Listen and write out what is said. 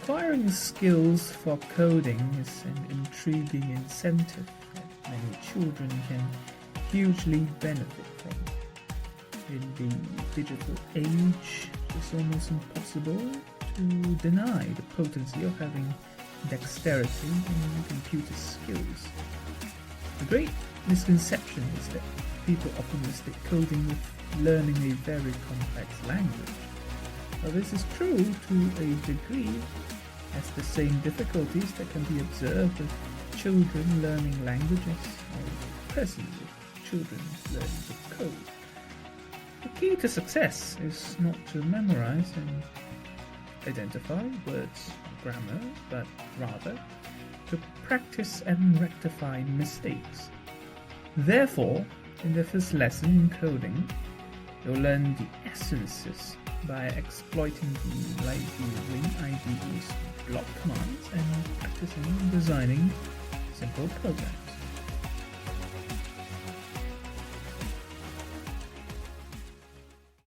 Acquiring skills for coding is an intriguing incentive that many children can hugely benefit from. In the digital age, it's almost impossible to deny the potency of having dexterity in computer skills. The great misconception is that people often mistake coding with learning a very complex language. Well, this is true to a degree, as the same difficulties that can be observed with children learning languages are present with children learning to code. The key to success is not to memorize and identify words or grammar, but rather to practice and rectify mistakes. Therefore, in the first lesson in coding, you'll learn the essences by exploiting the LiteBee Wing IDE's block commands and practicing designing simple programs.